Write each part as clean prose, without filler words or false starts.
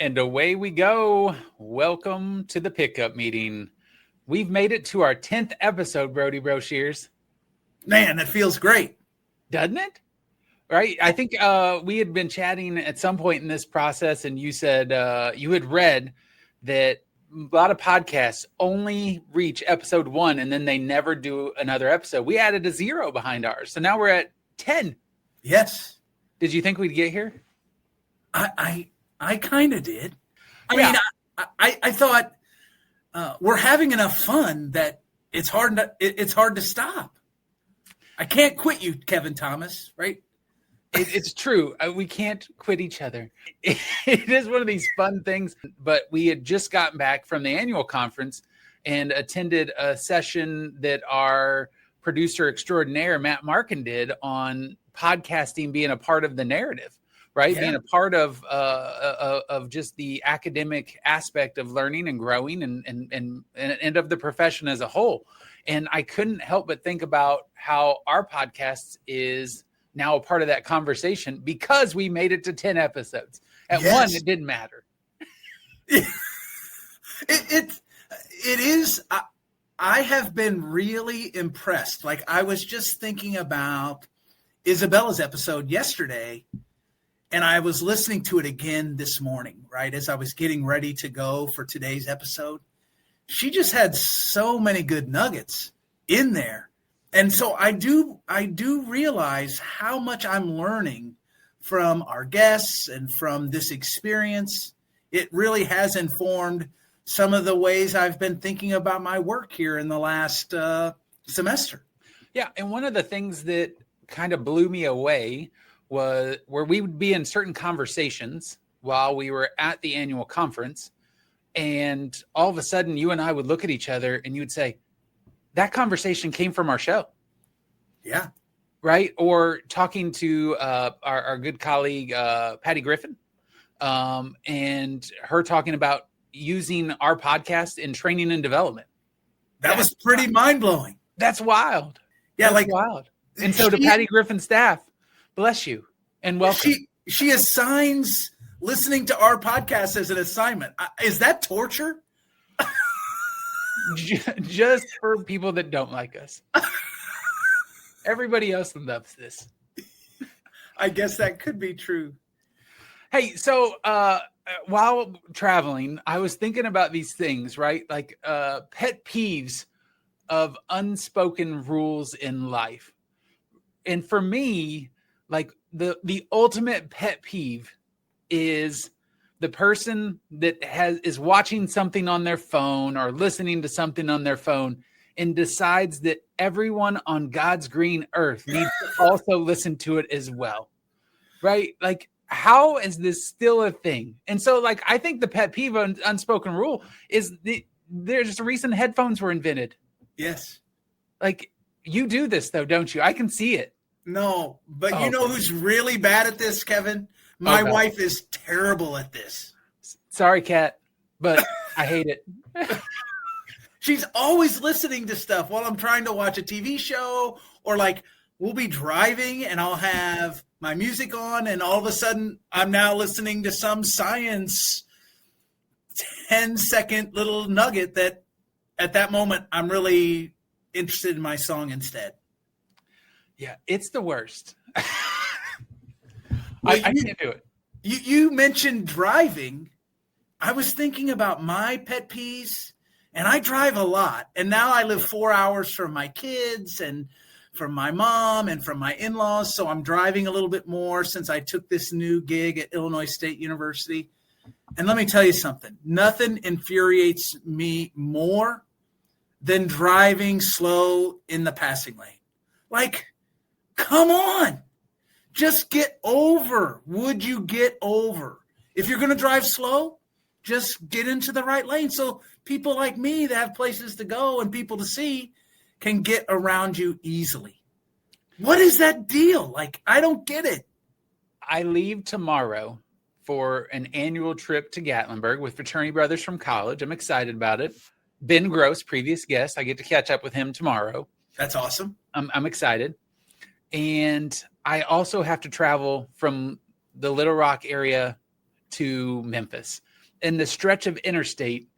And away we go. Welcome to the pickup meeting. We've made it to our 10th episode, Brody Broshears. Man, that feels great. Doesn't it? Right? I think we had been chatting at some point in this process, and you said you had read that a lot of podcasts only reach episode 1, and then they never do another episode. We added a 0 behind ours. So now we're at 10. Yes. Did you think we'd get here? I kind of did. I thought we're having enough fun that it's hard to stop. I can't quit you, Kevin Thomas, right? It's true. We can't quit each other. It is one of these fun things, but we had just gotten back from the annual conference and attended a session that our producer extraordinaire, Matt Markin, did on podcasting being a part of the narrative. Right, being a part of just the academic aspect of learning and growing and of the profession as a whole. And I couldn't help but think about how our podcast is now a part of that conversation because we made it to 10 episodes. At 1, it didn't matter. It is. I have been really impressed. Like I was just thinking about Isabella's episode yesterday. And I was listening to it again this morning, right, as I was getting ready to go for today's episode. She just had so many good nuggets in there. And so I do realize how much I'm learning from our guests and from this experience. It really has informed some of the ways I've been thinking about my work here in the last semester. Yeah, and one of the things that kind of blew me away was where we would be in certain conversations while we were at the annual conference. And all of a sudden you and I would look at each other and you would say, that conversation came from our show. Yeah. Right. Or talking to our good colleague, Patty Griffin, and her talking about using our podcast in training and development. That was pretty mind blowing. That's wild. Yeah. That's wild. And so to Patty Griffin's staff, bless you and welcome. She assigns listening to our podcast as an assignment. Is that torture? Just for people that don't like us. Everybody else loves this. I guess that could be true. Hey, so while traveling, I was thinking about these things, right? Like pet peeves of unspoken rules in life. And for me, like the ultimate pet peeve is the person that is watching something on their phone or listening to something on their phone and decides that everyone on God's green earth needs to also listen to it as well. Right? Like, how is this still a thing? And so, like, I think the pet peeve of unspoken rule is there's a reason headphones were invented. Yes. Like, you do this, though, don't you? I can see it. No, but you know who's really bad at this, Kevin? My wife is terrible at this. Sorry, Kat, but I hate it. She's always listening to stuff while I'm trying to watch a TV show, or like we'll be driving and I'll have my music on and all of a sudden I'm now listening to some science 10-second little nugget that at that moment I'm really interested in my song instead. Yeah, it's the worst. I can't do it. You mentioned driving. I was thinking about my pet peeves, and I drive a lot. And now I live 4 hours from my kids and from my mom and from my in-laws. So I'm driving a little bit more since I took this new gig at Illinois State University. And let me tell you something. Nothing infuriates me more than driving slow in the passing lane. Like, come on, just get over. Would you get over? If you're going to drive slow, just get into the right lane. So people like me that have places to go and people to see can get around you easily. What is that deal? Like, I don't get it. I leave tomorrow for an annual trip to Gatlinburg with fraternity brothers from college. I'm excited about it. Ben Gross, previous guest. I get to catch up with him tomorrow. That's awesome. I'm excited. And I also have to travel from the Little Rock area to Memphis. and the stretch of interstate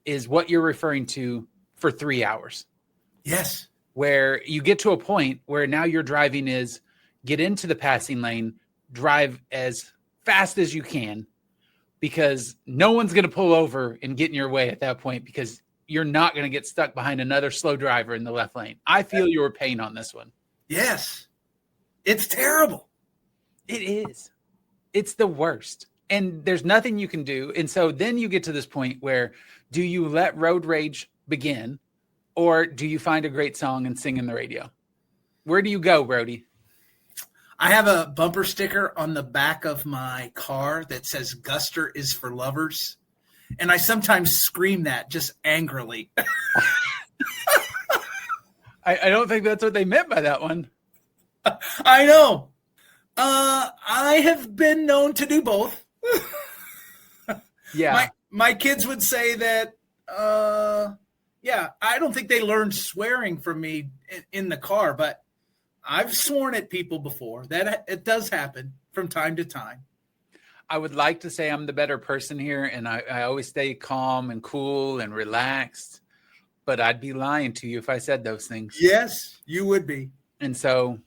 is what you're referring to for 3 hours. Yes. Where you get to a point where now your driving is get into the passing lane, drive as fast as you can, because no one's going to pull over and get in your way at that point, because you're not going to get stuck behind another slow driver in the left lane. I feel your pain on this one. Yes. It's terrible. It is. It's the worst. And there's nothing you can do. And so then you get to this point where, do you let road rage begin, or do you find a great song and sing in the radio? Where do you go, Brody? I have a bumper sticker on the back of my car that says Guster is for lovers. And I sometimes scream that just angrily. I don't think that's what they meant by that one. I know. I have been known to do both. Yeah. My kids would say that, I don't think they learned swearing from me in the car, but I've sworn at people before. That it does happen from time to time. I would like to say I'm the better person here, and I always stay calm and cool and relaxed, but I'd be lying to you if I said those things. Yes, you would be. And so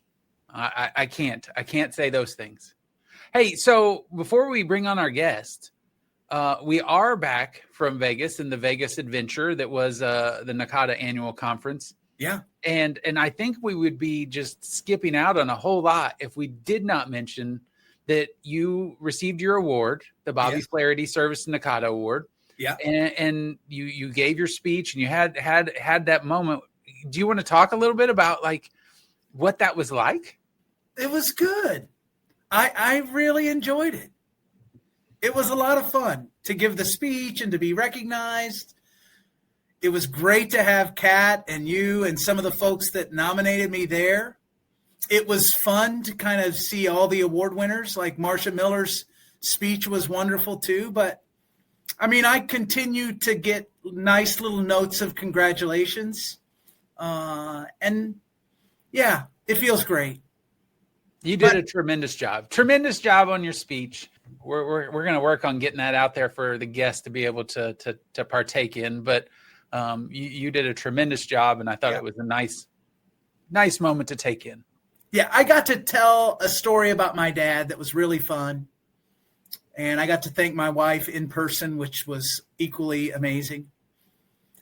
I can't say those things. Hey, so before we bring on our guest, we are back from Vegas in the Vegas adventure that was the NACADA annual conference. Yeah. And I think we would be just skipping out on a whole lot if we did not mention that you received your award, the Bobby Flaherty Service to NACADA Award. Yeah. And you gave your speech and you had that moment. Do you want to talk a little bit about like what that was like? It was good. I really enjoyed it. It was a lot of fun to give the speech and to be recognized. It was great to have Kat and you and some of the folks that nominated me there. It was fun to kind of see all the award winners. Like Marsha Miller's speech was wonderful too. But I mean, I continue to get nice little notes of congratulations. And yeah, it feels great. You did a tremendous job. Tremendous job on your speech. We're going to work on getting that out there for the guests to be able to partake in. But you did a tremendous job, and I thought it was a nice moment to take in. Yeah, I got to tell a story about my dad that was really fun. And I got to thank my wife in person, which was equally amazing.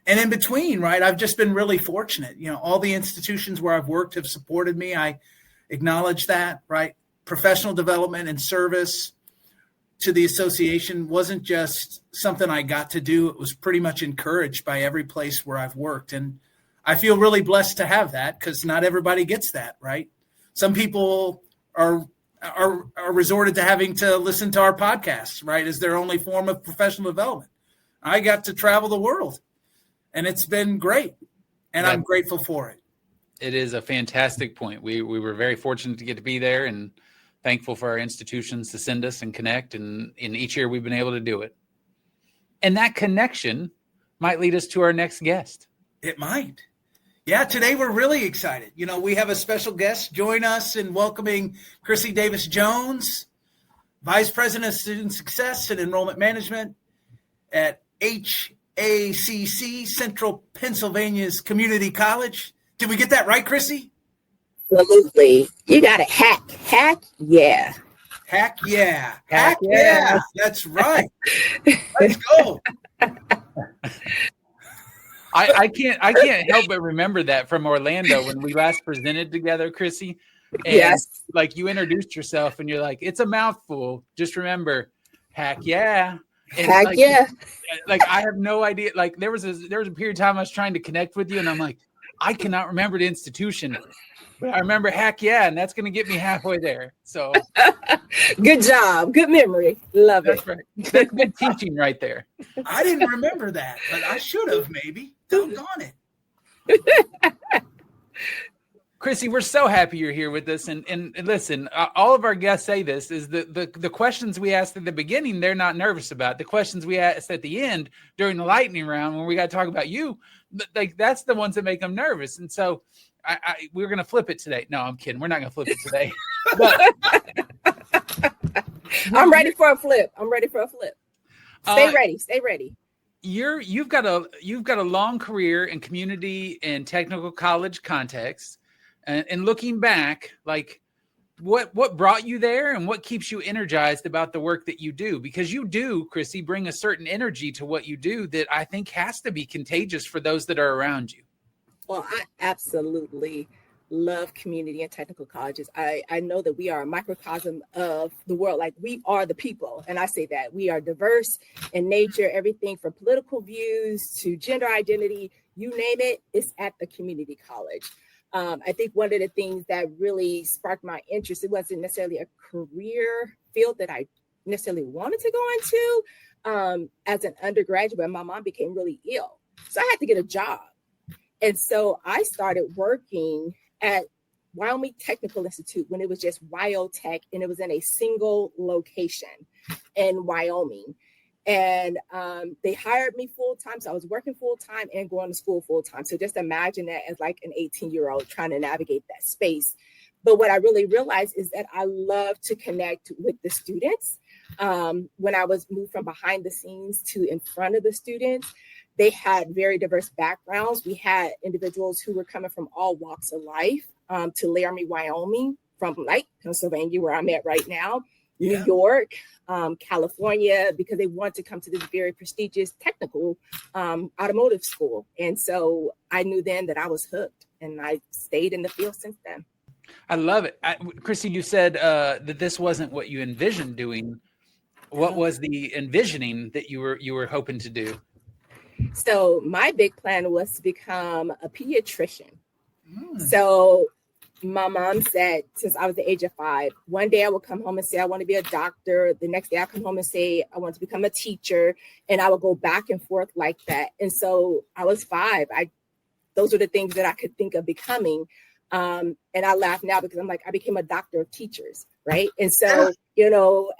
And in between, right, I've just been really fortunate. You know, all the institutions where I've worked have supported me. I acknowledge that, right? Professional development and service to the association wasn't just something I got to do. It was pretty much encouraged by every place where I've worked. And I feel really blessed to have that, because not everybody gets that, right? Some people are resorted to having to listen to our podcasts, right, as their only form of professional development. I got to travel the world, and it's been great, and I'm grateful for it. It is a fantastic point. We were very fortunate to get to be there, and thankful for our institutions to send us and connect. And in each year we've been able to do it. And that connection might lead us to our next guest. It might. Yeah, today we're really excited. You know, we have a special guest join us in welcoming Chrissy Davis Jones, Vice President of Student Success and Enrollment Management at HACC, Central Pennsylvania's Community College. Did we get that right, Chrissy? Absolutely. You got it. HACC, yeah. HACC, yeah. HACC, yeah. That's right. Let's go. I can't help but remember that from Orlando when we last presented together, Chrissy. And yes. Like you introduced yourself and you're like, it's a mouthful. Just remember, HACC, yeah. And HACC, like, yeah. Like I have no idea. Like there was a period of time I was trying to connect with you, and I'm like, I cannot remember the institution, but I remember HACC, yeah, and that's going to get me halfway there. So good job. Good memory. Love it. That's right. That's good teaching right there. I didn't remember that, but I should have maybe. Doggone it. Chrissy, we're so happy you're here with us. And listen, all of our guests say this, is the questions we asked at the beginning, they're not nervous about. The questions we asked at the end during the lightning round when we got to talk about you, like that's the ones that make them nervous. And so we're going to flip it today. No, I'm kidding. We're not going to flip it today. But I'm ready for a flip. Stay ready. Stay ready. You've got a long career in community and technical college context, and looking back, like what brought you there and what keeps you energized about the work that you do? Because you do, Chrissy, bring a certain energy to what you do that I think has to be contagious for those that are around you. Well, I absolutely love community and technical colleges. I know that we are a microcosm of the world. Like, we are the people. And I say that we are diverse in nature, everything from political views to gender identity, you name it, it's at the community college. I think one of the things that really sparked my interest, it wasn't necessarily a career field that I necessarily wanted to go into as an undergraduate, but my mom became really ill. So I had to get a job. And so I started working at Wyoming Technical Institute when it was just WyoTech, and it was in a single location in Wyoming. And they hired me full time. So I was working full time and going to school full time. So just imagine that as like an 18-year-old trying to navigate that space. But what I really realized is that I love to connect with the students. When I was moved from behind the scenes to in front of the students, they had very diverse backgrounds. We had individuals who were coming from all walks of life to Laramie, Wyoming, from like Pennsylvania, where I'm at right now, New York, California, because they want to come to this very prestigious technical automotive school. And so I knew then that I was hooked, and I stayed in the field since then. I love it. Chrissy, you said that this wasn't what you envisioned doing. What was the envisioning that you were hoping to do? So my big plan was to become a pediatrician. So my mom said, since I was the age of 5, one day I would come home and say, I want to be a doctor. The next day I come home and say, I want to become a teacher. And I would go back and forth like that. And so I was 5. Those were the things that I could think of becoming. And I laugh now because I'm like, I became a doctor of teachers, right? And so,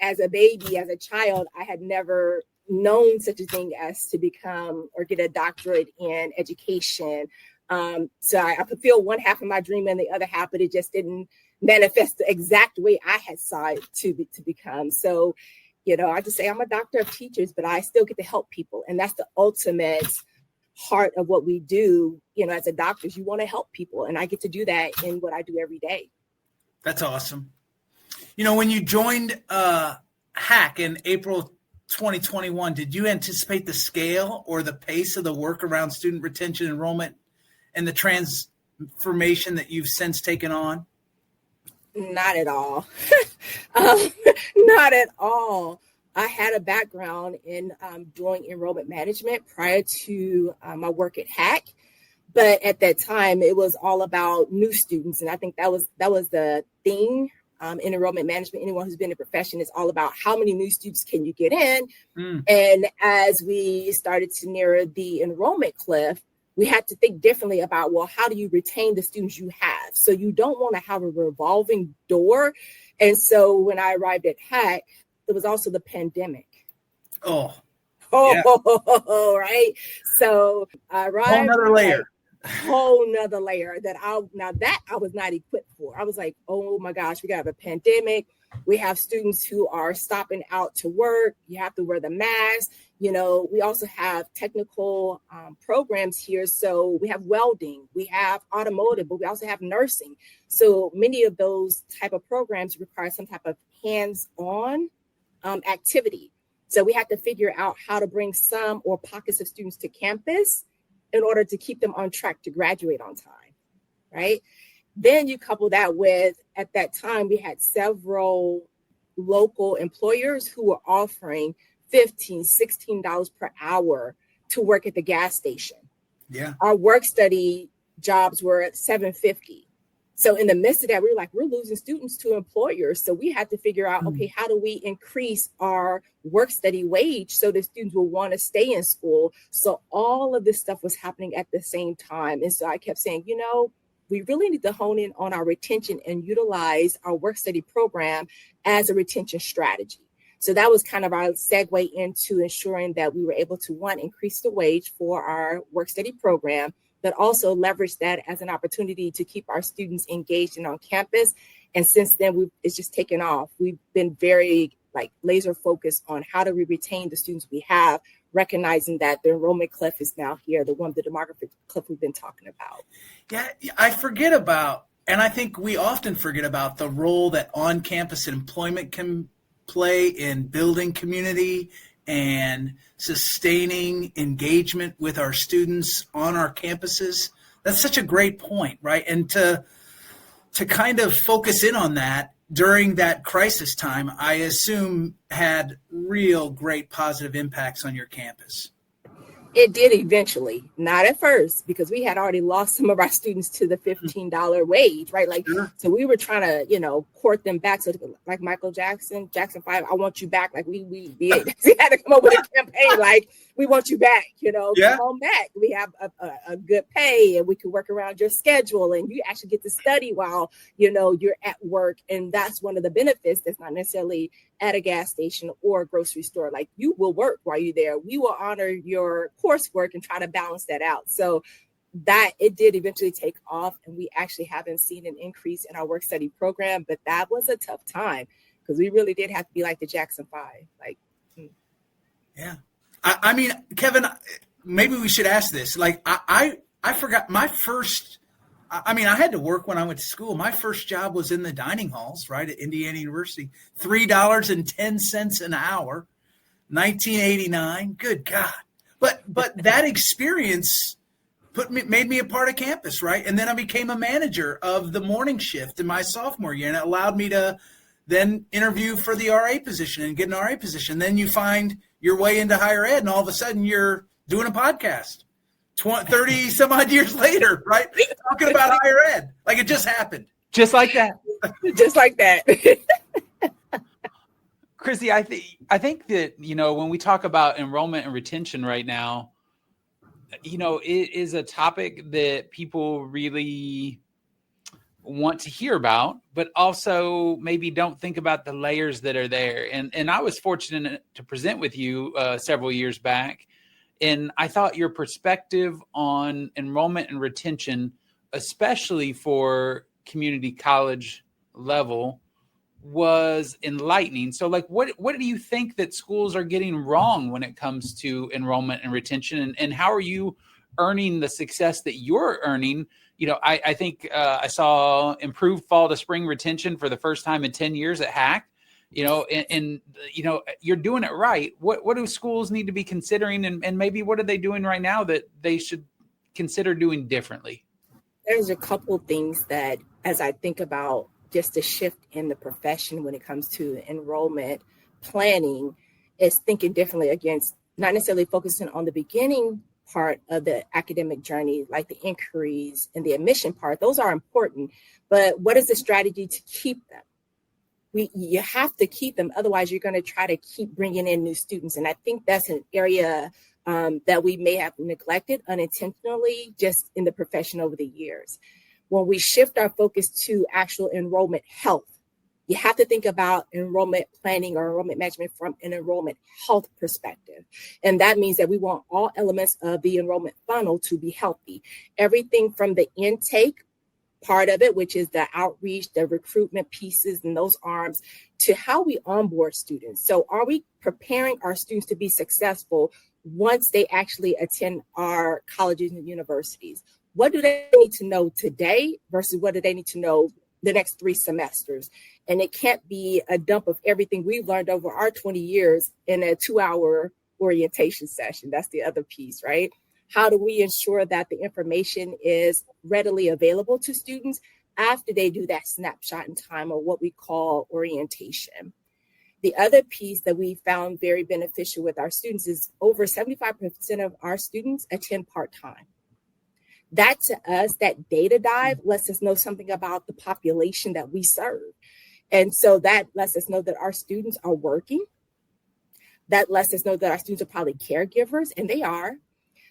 as a baby, as a child, I had never known such a thing as to become or get a doctorate in education. So I fulfilled one half of my dream and the other half, but it just didn't manifest the exact way I had saw it to become. So, I just say I'm a doctor of teachers, but I still get to help people. And that's the ultimate heart of what we do. As a doctor, you want to help people. And I get to do that in what I do every day. That's awesome. When you joined HACC in April 2021, did you anticipate the scale or the pace of the work around student retention, enrollment, and the transformation that you've since taken on? Not at all. Not at all. I had a background in doing enrollment management prior to my work at HACC. But at that time, it was all about new students. And I think that was the thing. In enrollment management, anyone who's been in the profession, is all about how many new students can you get in. And as we started to near the enrollment cliff, we had to think differently about, well, how do you retain the students you have? So you don't want to have a revolving door. And so when I arrived at HACC, there was also the pandemic. Yeah. Right. So I arrived. Whole nother layer that I was not equipped for. I was like, oh my gosh, we got a pandemic. We have students who are stopping out to work. You have to wear the mask. We also have technical programs here. So we have welding, we have automotive, but we also have nursing. So many of those type of programs require some type of hands-on activity. So we have to figure out how to bring some or pockets of students to campus in order to keep them on track to graduate on time, right? Then you couple that with, at that time, we had several local employers who were offering $15, $16 per hour to work at the gas station. Yeah. Our work study jobs were at $7.50. So in the midst of that, we were like, we're losing students to employers. So we had to figure out, okay, how do we increase our work study wage so the students will want to stay in school? So all of this stuff was happening at the same time. And so I kept saying, we really need to hone in on our retention and utilize our work study program as a retention strategy. So that was kind of our segue into ensuring that we were able to, one, increase the wage for our work study program, but also leverage that as an opportunity to keep our students engaged and on campus. And since then, it's just taken off. We've been very like laser focused on how do we retain the students we have, recognizing that the enrollment cliff is now here, the demographic cliff we've been talking about. Yeah, I forget about, and I think we often forget about the role that on-campus employment can play in building community and sustaining engagement with our students on our campuses. That's such a great point, right? And to kind of focus in on that during that crisis time, I assume had real great positive impacts on your campus. It did eventually, not at first, because we had already lost some of our students to the $15 wage, right? Like, Sure. So we were trying to, court them back. So like Michael Jackson 5, I want you back. Like we did. We had to come up with a campaign like, we want you back, Yeah. Come on back. We have a good pay and we can work around your schedule and you actually get to study while, you're at work. And that's one of the benefits that's not necessarily at a gas station or a grocery store. Like you will work while you're there. We will honor your coursework and try to balance that out. So that it did eventually take off, and we actually haven't seen an increase in our work study program, but that was a tough time because we really did have to be like the Jackson 5. Yeah. I mean, Kevin, maybe we should ask this. Like I forgot my first, I had to work when I went to school. My first job was in the dining halls, right, at Indiana University, $3.10 an hour, 1989. Good God. But that experience made me a part of campus, right? And then I became a manager of the morning shift in my sophomore year, and it allowed me to then interview for the RA position and get an RA position. Then you find your way into higher ed, and all of a sudden you're doing a podcast 30 some odd years later, right? Talking about higher ed. Like it just happened. Just like that. Just like that. Chrissy, I think that, when we talk about enrollment and retention right now, it is a topic that people really want to hear about, but also maybe don't think about the layers that are there. And I was fortunate to present with you several years back, and I thought your perspective on enrollment and retention, especially for community college level, was enlightening. So like, what do you think that schools are getting wrong when it comes to enrollment and retention, and how are you earning the success that you're earning? I think I saw improved fall to spring retention for the first time in 10 years at HACC, and you're doing it right. What do schools need to be considering, and maybe what are they doing right now that they should consider doing differently? There's a couple things that, as I think about just the shift in the profession when it comes to enrollment planning, is thinking differently against not necessarily focusing on the beginning part of the academic journey, like the inquiries and the admission part. Those are important, but what is the strategy to keep them? You have to keep them. Otherwise, you're going to try to keep bringing in new students. And I think that's an area that we may have neglected unintentionally just in the profession over the years. When we shift our focus to actual enrollment health, you have to think about enrollment planning or enrollment management from an enrollment health perspective. And that means that we want all elements of the enrollment funnel to be healthy. Everything from the intake part of it, which is the outreach, the recruitment pieces and those arms, to how we onboard students. So are we preparing our students to be successful once they actually attend our colleges and universities? What do they need to know today versus what do they need to know the next 3 semesters? And it can't be a dump of everything we've learned over our 20 years in a 2-hour orientation session. That's the other piece, right? How do we ensure that the information is readily available to students after they do that snapshot in time, or what we call orientation? The other piece that we found very beneficial with our students is over 75% of our students attend part-time. That to us, that data dive lets us know something about the population that we serve. And so that lets us know that our students are working. That lets us know that our students are probably caregivers, and they are.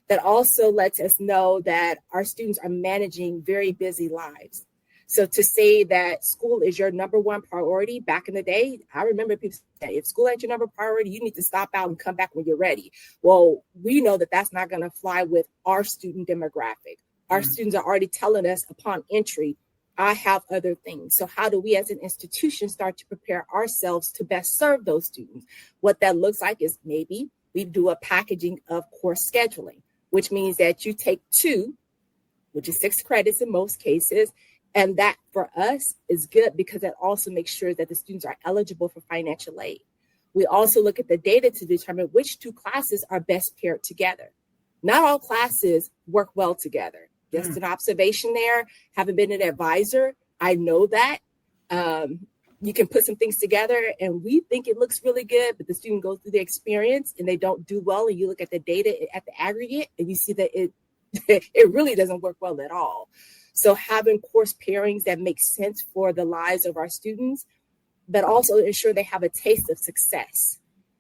That also lets us know that our students are managing very busy lives. So to say that school is your number one priority, back in the day, I remember people say, if school ain't your number priority, you need to stop out and come back when you're ready. Well, we know that that's not going to fly with our student demographic. Our students are already telling us upon entry, I have other things. So how do we as an institution start to prepare ourselves to best serve those students? What that looks like is maybe we do a packaging of course scheduling, which means that you take 2, which is 6 credits in most cases. And that for us is good because that also makes sure that the students are eligible for financial aid. We also look at the data to determine which 2 classes are best paired together. Not all classes work well together. Just an observation there. Haven't been an advisor. I know that. You can put some things together and we think it looks really good, but the student goes through the experience and they don't do well. And you look at the data at the aggregate and you see that it really doesn't work well at all. So having course pairings that make sense for the lives of our students, but also ensure they have a taste of success.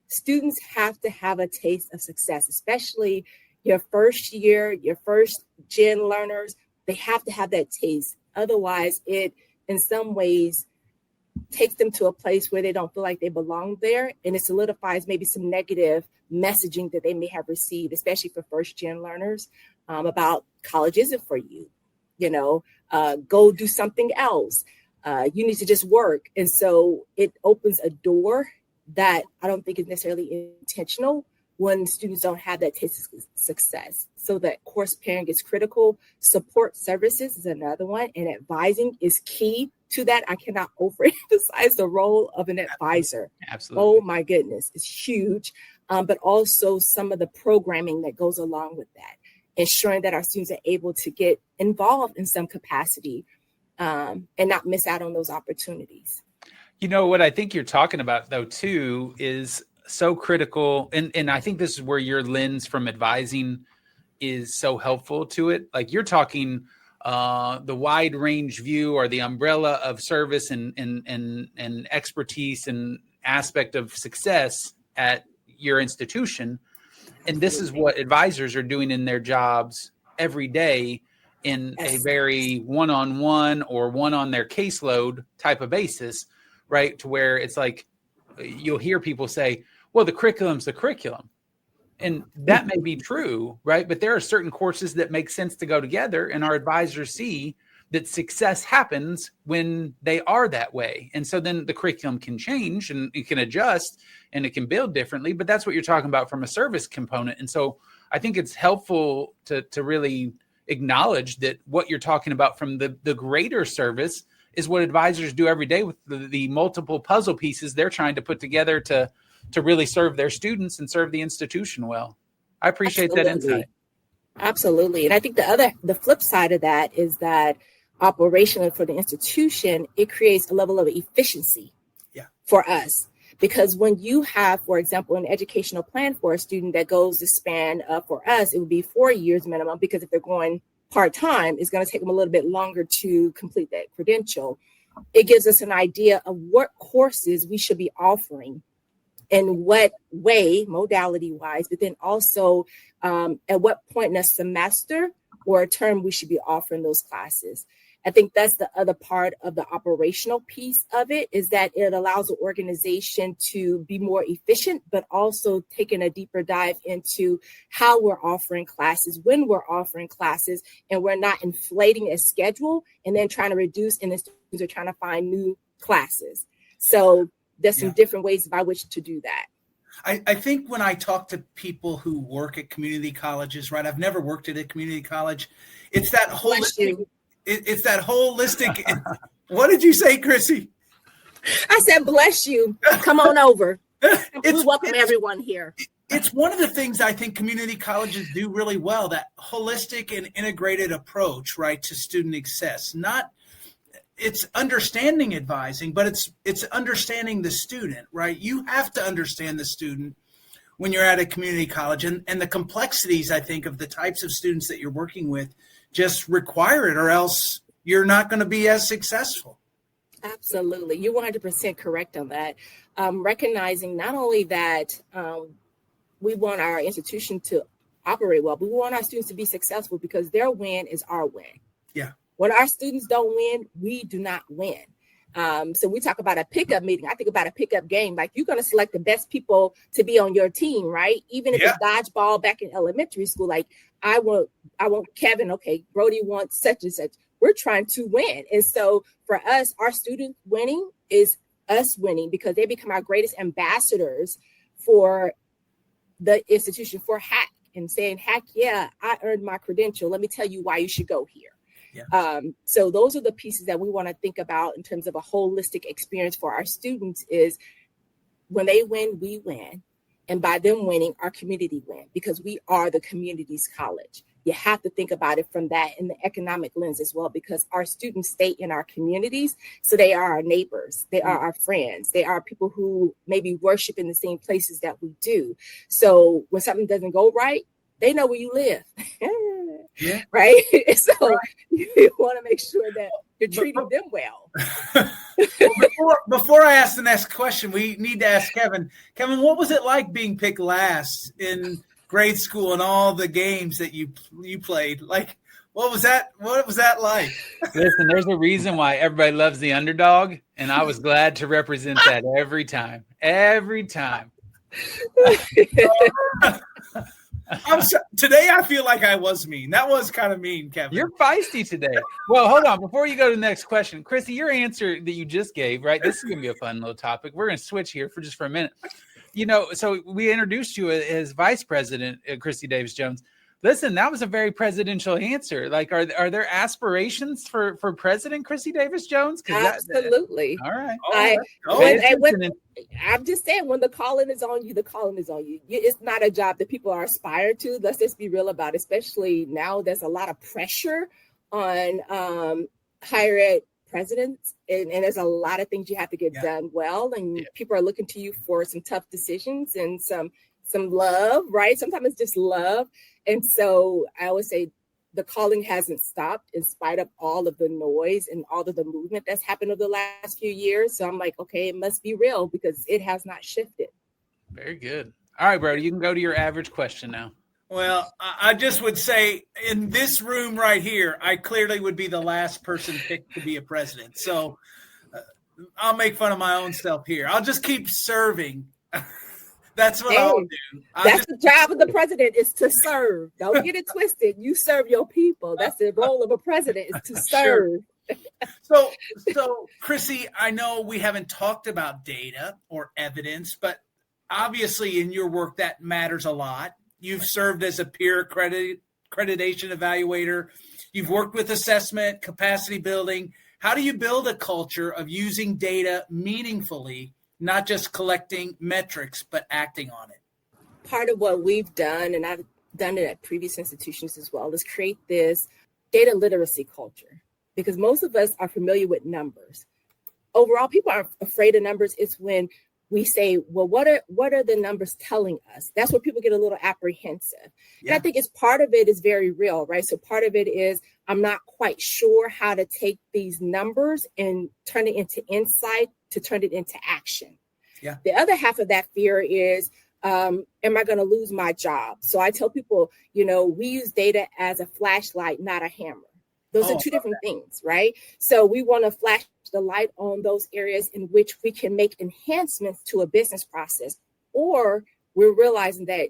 Students have to have a taste of success, especially your first year, your first gen learners. They have to have that taste. Otherwise, it in some ways takes them to a place where they don't feel like they belong there. And it solidifies maybe some negative messaging that they may have received, especially for first gen learners, about college isn't for you. Go do something else. You need to just work. And so it opens a door that I don't think is necessarily intentional when students don't have that taste of success. So that course pairing is critical. Support services is another one. And advising is key to that. I cannot overemphasize the role of an advisor. Absolutely. Oh my goodness, it's huge. But also some of the programming that goes along with that, ensuring that our students are able to get involved in some capacity and not miss out on those opportunities. What I think you're talking about, though, too, is so critical. And I think this is where your lens from advising is so helpful to it. Like you're talking the wide range view or the umbrella of service and expertise and aspect of success at your institution. And this is what advisors are doing in their jobs every day in a very one-on-one or one on their caseload type of basis, right? To where it's like, you'll hear people say, well, the curriculum's the curriculum. And that may be true, right? But there are certain courses that make sense to go together. And our advisors see that success happens when they are that way. And so then the curriculum can change and it can adjust and it can build differently. But that's what you're talking about from a service component. And so I think it's helpful to really acknowledge that what you're talking about from the greater service is what advisors do every day with the multiple puzzle pieces they're trying to put together to really serve their students and serve the institution well. I appreciate that insight. Absolutely. And I think the flip side of that is that operationally for the institution, it creates a level of efficiency for us. Because when you have, for example, an educational plan for a student that goes to span, for us, it would be 4 years minimum, because if they're going part-time, it's going to take them a little bit longer to complete that credential. It gives us an idea of what courses we should be offering in what way, modality-wise, but then also at what point in a semester or a term we should be offering those classes. I think that's the other part of the operational piece of it, is that it allows the organization to be more efficient, but also taking a deeper dive into how we're offering classes, when we're offering classes, and we're not inflating a schedule and then trying to reduce, and the students are trying to find new classes. So there's some different ways by which to do that. I think when I talk to people who work at community colleges, right? I've never worked at a community college. It's that holistic. It's that holistic. What did you say, Chrissy? I said, bless you. Come on over. We welcome everyone here. It's one of the things I think community colleges do really well, that holistic and integrated approach, right, to student success. It's understanding advising, but it's understanding the student, right? You have to understand the student when you're at a community college, and the complexities, I think, of the types of students that you're working with just require it, or else you're not going to be as successful. Absolutely. You're 100% correct on that. Recognizing not only that we want our institution to operate well, but we want our students to be successful, because their win is our win. Yeah. When our students don't win, we do not win. So we talk about a pickup meeting. I think about a pickup game. Like, you're going to select the best people to be on your team, right? Even if it's dodgeball back in elementary school, like I want Kevin. Okay, Brody wants such and such. we're trying to win. And so for us, our students winning is us winning, because they become our greatest ambassadors for the institution, for HACC, and saying, HACC, yeah, I earned my credential. Let me tell you why you should go here. Yeah. So those are the pieces that we want to think about in terms of a holistic experience for our students. Is when they win, we win. And by them winning, our community win, because we are the community's college. You have to think about it from that in the economic lens as well, because our students stay in our communities. So they are our neighbors. They are our friends. They are people who maybe worship in the same places that we do. So when something doesn't go right, they know where you live. Yeah. Right. So you want to make sure that you're treating them well. Before I ask the next question, we need to ask Kevin. Kevin, what was it like being picked last in grade school and all the games that you played? Like, what was that like? Listen, there's a reason why everybody loves the underdog, and I was glad to represent that every time. Today I feel like I was mean. That was kind of mean, Kevin. You're feisty today. Well, hold on. Before you go to the next question, Chrissy, your answer that you just gave, right? This is going to be a fun little topic. We're going to switch here for a minute. So we introduced you as Vice President, Chrissy Davis Jones. Listen, that was a very presidential answer. Like, are there aspirations for President Chrissy Davis Jones? Absolutely. All right. I'm just saying, when the calling is on you, the calling is on you. It's not a job that people are aspiring to. Let's just be real about it. Especially now, there's a lot of pressure on higher ed presidents, and there's a lot of things you have to get done well, and people are looking to you for some tough decisions and some love, right? Sometimes it's just love. And so I always say the calling hasn't stopped in spite of all of the noise and all of the movement that's happened over the last few years. So I'm like, okay, it must be real, because it has not shifted. Very good. All right, Brody, you can go to your average question now. Well, I just would say, in this room right here, I clearly would be the last person picked to be a president. So I'll make fun of my own self here. I'll just keep serving. That's what I'll do. That's the job of the president, is to serve. Don't get it twisted. You serve your people. That's the role of a president, is to serve. Sure. So Chrissy, I know we haven't talked about data or evidence, but obviously in your work that matters a lot. You've served as a peer accreditation evaluator. You've worked with assessment, capacity building. How do you build a culture of using data meaningfully, not just collecting metrics, but acting on it? Part of what we've done, and I've done it at previous institutions as well, is create this data literacy culture, because most of us are familiar with numbers. Overall, people are afraid of numbers. It's when we say, well, what are the numbers telling us? That's where people get a little apprehensive. Yeah. And I think it's part of it is very real, right? So part of it is, I'm not quite sure how to take these numbers and turn it into insight, to turn it into action. Yeah. The other half of that fear is, am I going to lose my job? So I tell people, we use data as a flashlight, not a hammer. Those are two different things, right? So we want to flash the light on those areas in which we can make enhancements to a business process, or we're realizing that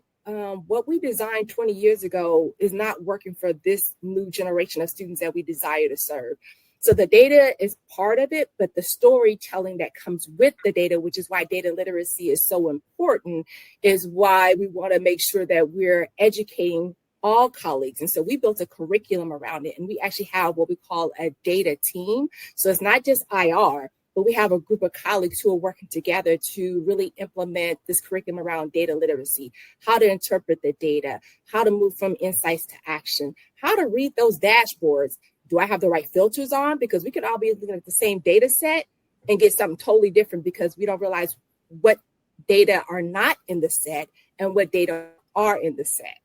what we designed 20 years ago is not working for this new generation of students that we desire to serve. So the data is part of it, but the storytelling that comes with the data, which is why data literacy is so important, is why we want to make sure that we're educating all colleagues. And so we built a curriculum around it, and we actually have what we call a data team. So it's not just IR, but we have a group of colleagues who are working together to really implement this curriculum around data literacy, how to interpret the data, how to move from insights to action, how to read those dashboards. Do I have the right filters on? Because we could all be looking at the same data set and get something totally different, because we don't realize what data are not in the set and what data are in the set.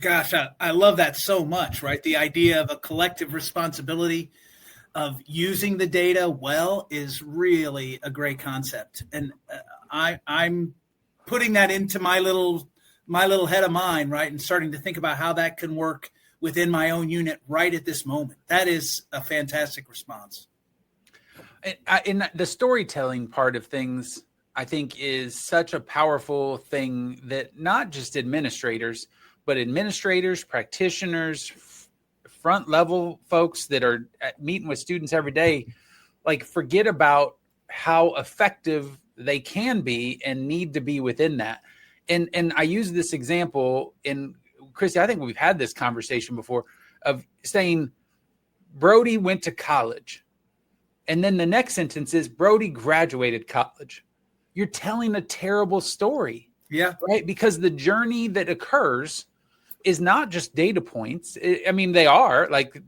Gosh, I love that so much, right? The idea of a collective responsibility of using the data well is really a great concept. And I'm putting that into my little head of mine, right? And starting to think about how that can work within my own unit right at this moment. That is a fantastic response. In the storytelling part of things, I think is such a powerful thing that not just administrators, but administrators, practitioners, front level folks that are meeting with students every day, like forget about how effective they can be and need to be within that. And I use this example in Chrissy, I think we've had this conversation before of saying Brody went to college. And then the next sentence is Brody graduated college. You're telling a terrible story. Yeah. Right. Because the journey that occurs is not just data points. I mean, they are like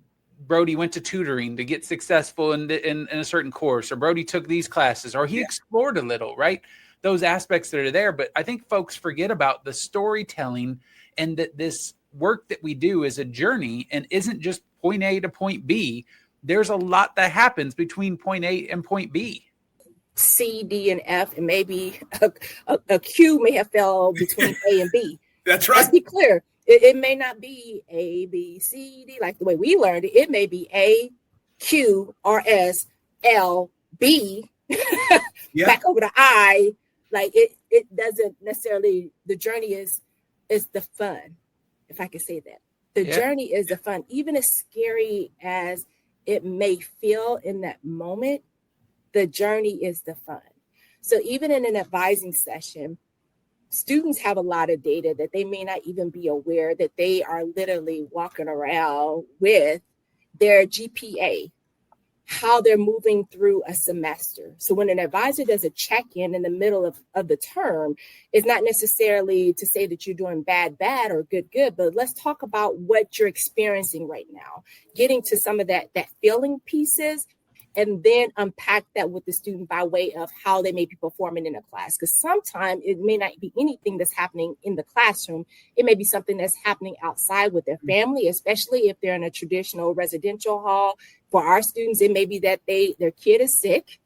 Brody went to tutoring to get successful in a certain course, or Brody took these classes, or he explored a little, right? Those aspects that are there. But I think folks forget about the storytelling and that this work that we do is a journey and isn't just point A to point B. There's a lot that happens between point A and point B. C, D, and F, and maybe a Q may have fell between A and B. That's right. Let's be clear. It may not be A, B, C, D, like the way we learned it. It may be A, Q, R, S, L, B, back over to I. Like it doesn't necessarily, the journey is the fun, if I can say that. The journey is the fun, even as scary as it may feel in that moment. The journey is the fun. So even in an advising session, students have a lot of data that they may not even be aware that they are literally walking around with their GPA, how they're moving through a semester. So when an advisor does a check-in in the middle of the term, it's not necessarily to say that you're doing bad or good, but let's talk about what you're experiencing right now, getting to some of that feeling pieces, and then unpack that with the student by way of how they may be performing in a class. Because sometimes it may not be anything that's happening in the classroom. It may be something that's happening outside with their family, especially if they're in a traditional residential hall. For our students, it may be that their kid is sick.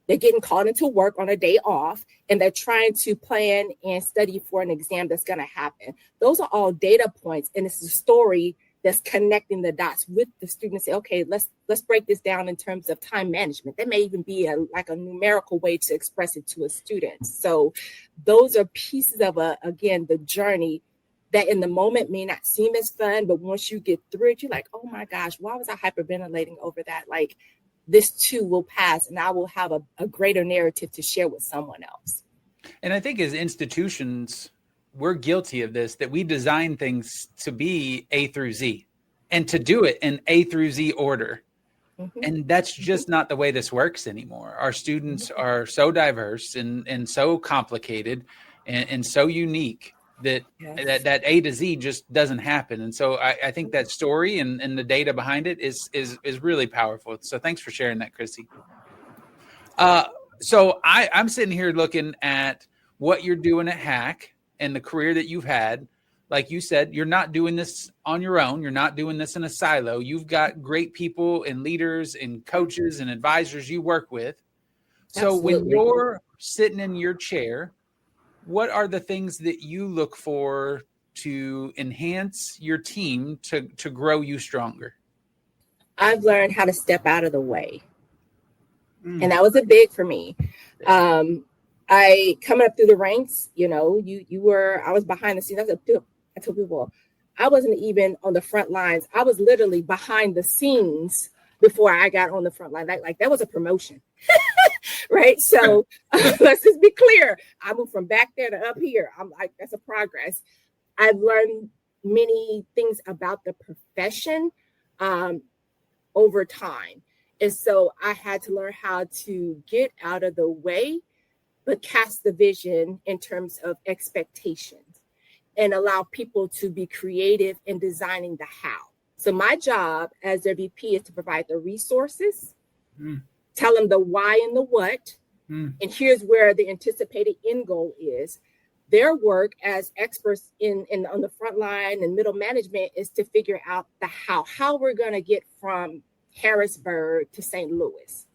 They're getting called into work on a day off, and they're trying to plan and study for an exam that's going to happen. Those are all data points, and it's a story that's connecting the dots with the student. Say, okay, let's break this down in terms of time management. That may even be a numerical way to express it to a student. So those are pieces of the journey that in the moment may not seem as fun, but once you get through it, you're like, oh my gosh, why was I hyperventilating over that? Like, this too will pass, and I will have a greater narrative to share with someone else. And I think as institutions, we're guilty of this, that we design things to be A through Z and to do it in A through Z order. Mm-hmm. And that's just not the way this works anymore. Our students are so diverse and so complicated and so unique that A to Z just doesn't happen. And so I think that story and the data behind it is really powerful. So thanks for sharing that, Chrissy. So I'm sitting here looking at what you're doing at HACC and the career that you've had. Like you said, you're not doing this on your own. You're not doing this in a silo. You've got great people and leaders and coaches and advisors you work with. So when you're sitting in your chair, what are the things that you look for to enhance your team to grow you stronger? I've learned how to step out of the way. And that was a big for me. I coming up through the ranks, I was behind the scenes. I told people I wasn't even on the front lines. I was literally behind the scenes before I got on the front line. Like that was a promotion, right? So let's just be clear. I moved from back there to up here. I'm like, that's a progress. I've learned many things about the profession over time. And so I had to learn how to get out of the way, but cast the vision in terms of expectations and allow people to be creative in designing the how. So my job as their VP is to provide the resources, tell them the why and the what, and here's where the anticipated end goal is. Their work as experts on the front line and middle management is to figure out the how we're going to get from Harrisburg to St. Louis.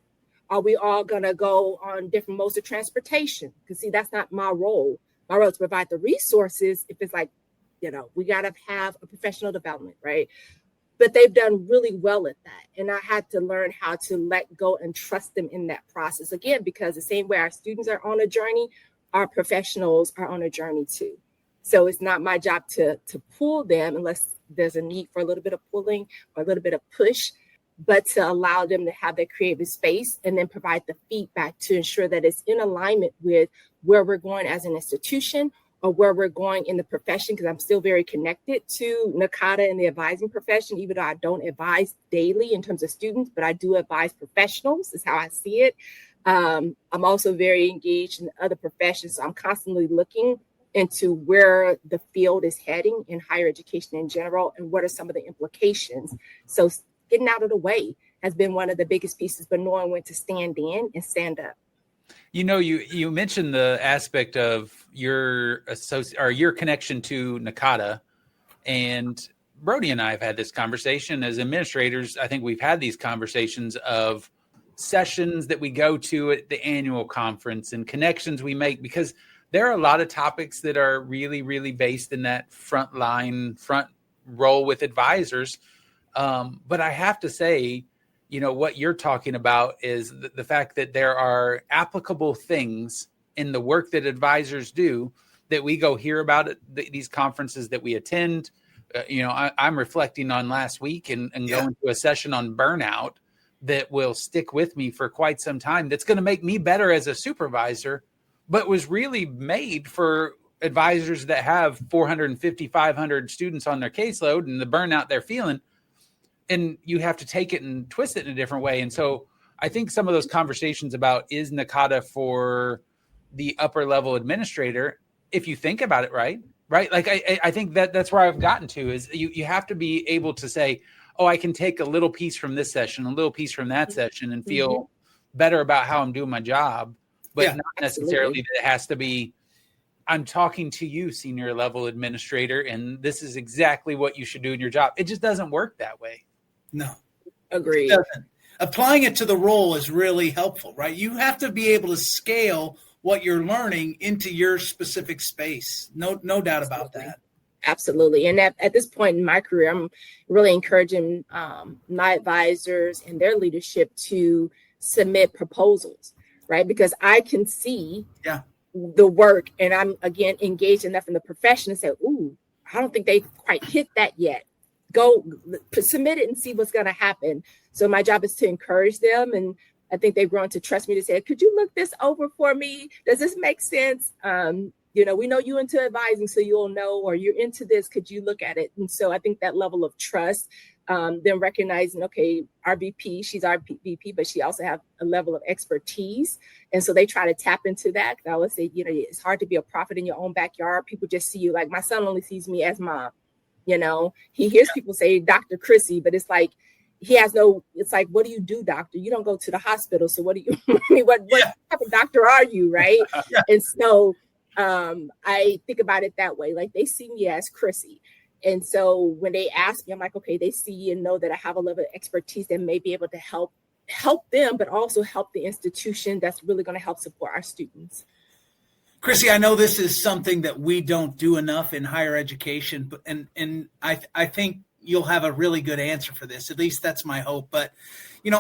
Are we all going to go on different modes of transportation? Because see, that's not my role. My role is to provide the resources. If it's like, we got to have a professional development, right? But they've done really well at that. And I had to learn how to let go and trust them in that process. Again, because the same way our students are on a journey, our professionals are on a journey too. So it's not my job to pull them unless there's a need for a little bit of pulling or a little bit of push, but to allow them to have that creative space and then provide the feedback to ensure that it's in alignment with where we're going as an institution or where we're going in the profession, because I'm still very connected to NACADA and the advising profession, even though I don't advise daily in terms of students, but I do advise professionals, is how I see it. I'm also very engaged in other professions. So I'm constantly looking into where the field is heading in higher education in general and what are some of the implications. So getting out of the way has been one of the biggest pieces, but knowing when to stand in and stand up. You know, you mentioned the aspect of your connection to NACADA, and Brody and I have had this conversation as administrators. I think we've had these conversations of sessions that we go to at the annual conference and connections we make, because there are a lot of topics that are really, really based in that front role with advisors. But I have to say, you know, what you're talking about is the fact that there are applicable things in the work that advisors do that we go hear about at these conferences that we attend. I'm reflecting on last week and going to a session on burnout that will stick with me for quite some time. That's going to make me better as a supervisor, but was really made for advisors that have 450, 500 students on their caseload and the burnout they're feeling. And you have to take it and twist it in a different way. And so I think some of those conversations about is NACADA for the upper level administrator, if you think about it, right? Like I think that's where I've gotten to is you have to be able to say, oh, I can take a little piece from this session, a little piece from that session and feel better about how I'm doing my job, but not necessarily that it has to be, I'm talking to you, senior level administrator, and this is exactly what you should do in your job. It just doesn't work that way. No. Agreed. It doesn't. Applying it to the role is really helpful, right? You have to be able to scale what you're learning into your specific space. No doubt about that. Absolutely. And at this point in my career, I'm really encouraging my advisors and their leadership to submit proposals, right? Because I can see the work, and I'm, again, engaged enough in the profession to say, ooh, I don't think they quite hit that yet. Go submit it and see what's going to happen. So my job is to encourage them. And I think they've grown to trust me to say, could you look this over for me? Does this make sense? We know you into advising, so you'll know, or you're into this, could you look at it? And so I think that level of trust, then recognizing, okay, our VP, she's our VP, but she also has a level of expertise. And so they try to tap into that. I always say, it's hard to be a prophet in your own backyard. People just see you, like my son only sees me as mom. He hears people say Dr. Chrissy, but it's like, it's like, what do you do, doctor? You don't go to the hospital. So what do you, what type of doctor are you? Right. And so I think about it that way. Like they see me as Chrissy. And so when they ask me, I'm like, okay, they see and know that I have a level of expertise that may be able to help them, but also help the institution that's really going to help support our students. Chrissy, I know this is something that we don't do enough in higher education, but and I think you'll have a really good answer for this. At least that's my hope. But,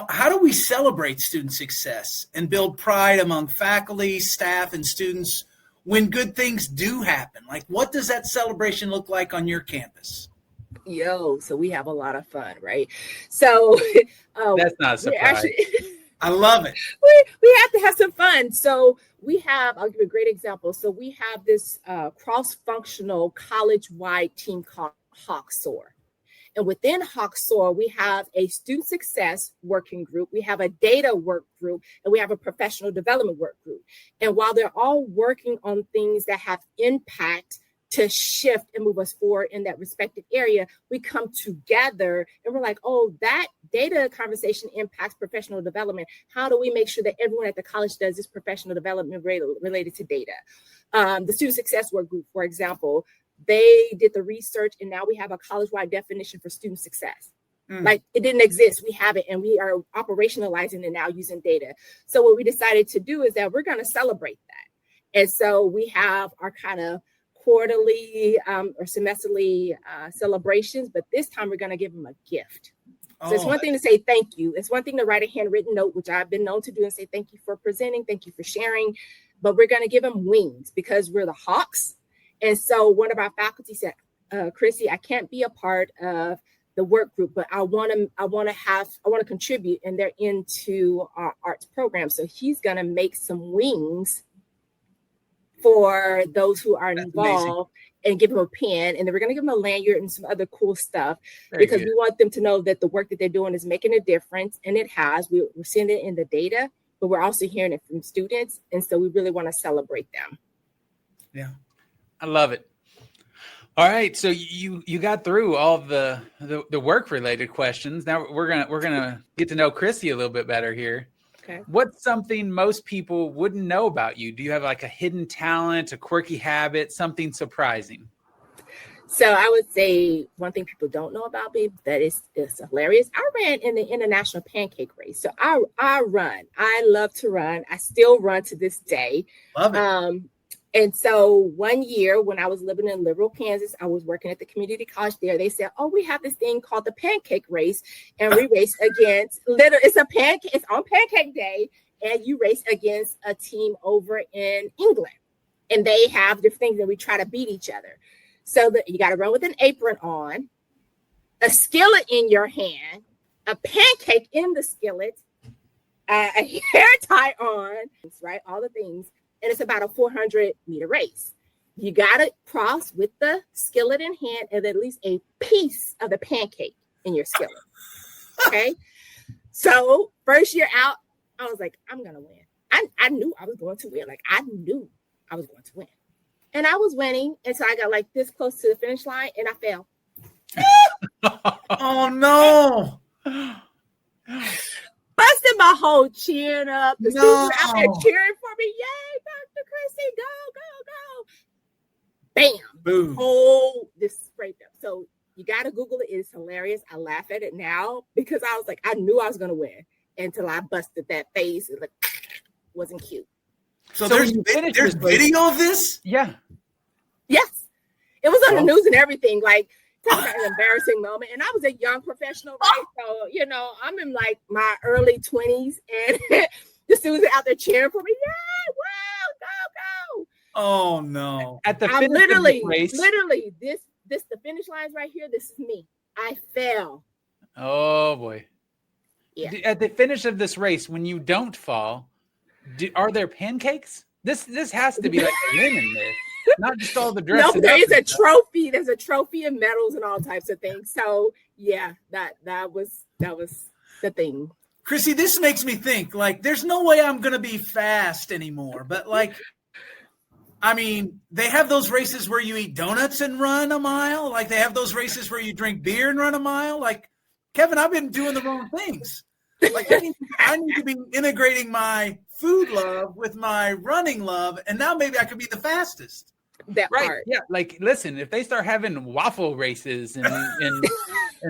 how do we celebrate student success and build pride among faculty, staff, and students when good things do happen? Like, what does that celebration look like on your campus? So we have a lot of fun, right? So that's not a surprise. I love it. We have to have some fun. So I'll give you a great example. So we have this cross-functional college-wide team called HACC. And within HACC, we have a student success working group, we have a data work group, and we have a professional development work group. And while they're all working on things that have impact to shift and move us forward in that respective area, we come together and we're like, oh, that data conversation impacts professional development. How do we make sure that everyone at the college does this professional development related to data? The student success work group, for example, they did the research, and now we have a college-wide definition for student success. Like it didn't exist. We have it, and we are operationalizing it now using data. So what we decided to do is that we're going to celebrate that. And so we have our kind of quarterly or semesterly celebrations, but this time we're going to give them a gift. So it's one thing to say thank you. It's one thing to write a handwritten note, which I've been known to do, and say thank you for presenting, thank you for sharing. But we're going to give them wings because we're the Hawks. And so one of our faculty said, Chrissy, I can't be a part of the work group, but I want to contribute, and they're into our arts program. So he's going to make some wings for those who are involved and give them a pen. And then we're going to give them a lanyard and some other cool stuff because we want them to know that the work that they're doing is making a difference. And it has. We're seeing it in the data, but we're also hearing it from students. And so we really want to celebrate them. Yeah. I love it. All right. So you got through all the work related questions. Now we're gonna get to know Chrissy a little bit better here. Okay. What's something most people wouldn't know about you? Do you have like a hidden talent, a quirky habit, something surprising? So I would say one thing people don't know about me that is hilarious. I ran in the international pancake race. So I run. I love to run. I still run to this day. Love it. And so one year when I was living in Liberal, Kansas, I was working at the community college there. They said, oh, we have this thing called the pancake race. And we race against it's on pancake day. And you race against a team over in England. And they have different things and we try to beat each other. So you got to run with an apron on, a skillet in your hand, a pancake in the skillet, a hair tie on, right? All the things. And it's about a 400-meter race. You got to cross with the skillet in hand and at least a piece of the pancake in your skillet. Okay. So first year out, I was like, I'm going to win. I knew I was going to win. Like I knew I was going to win. And I was winning. And so I got like this close to the finish line and I fell. Oh, no. Busted my whole chin up. The students were out there cheering for me. Yay, Dr. Chrissy, go, go, go. Bam. Boom. Oh, this scraped up. So you got to Google it. It's hilarious. I laugh at it now because I was like, I knew I was going to win until I busted that face. It like, wasn't cute. So there's video of this? Yeah. Yes. It was on the news and everything. Like, talk about an embarrassing moment. And I was a young professional, right? So, I'm in like my early 20s and the students are out there cheering for me. Yeah, wow, go, go. Oh no. At the I'm finish literally, of the race. this the finish line's right here. This is me. I fell. Oh boy. Yeah. At the finish of this race, when you don't fall, are there pancakes? This has to be like a win in this. Not just all the dress. No, there is a trophy. There's a trophy and medals and all types of things. So yeah, that was the thing. Chrissy, this makes me think like there's no way I'm gonna be fast anymore. But like, I mean, they have those races where you eat donuts and run a mile. Like they have those races where you drink beer and run a mile. Like, Kevin, I've been doing the wrong things. Like I need to be integrating my food love with my running love, and now maybe I could be the fastest. That right. part. Yeah. Like, listen, if they start having waffle races and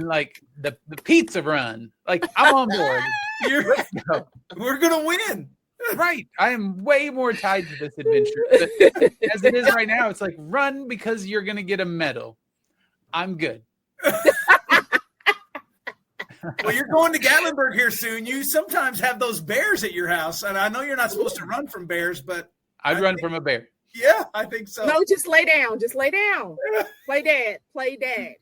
like the pizza run, like I'm on board. We're gonna win. Right. I am way more tied to this adventure. But as it is right now, it's like run because you're gonna get a medal. I'm good. Well, you're going to Gatlinburg here soon. You sometimes have those bears at your house, and I know you're not supposed to run from bears, but I'd run from a bear. Yeah, I think so. No, just lay down. Just lay down. Play dead. Play dead.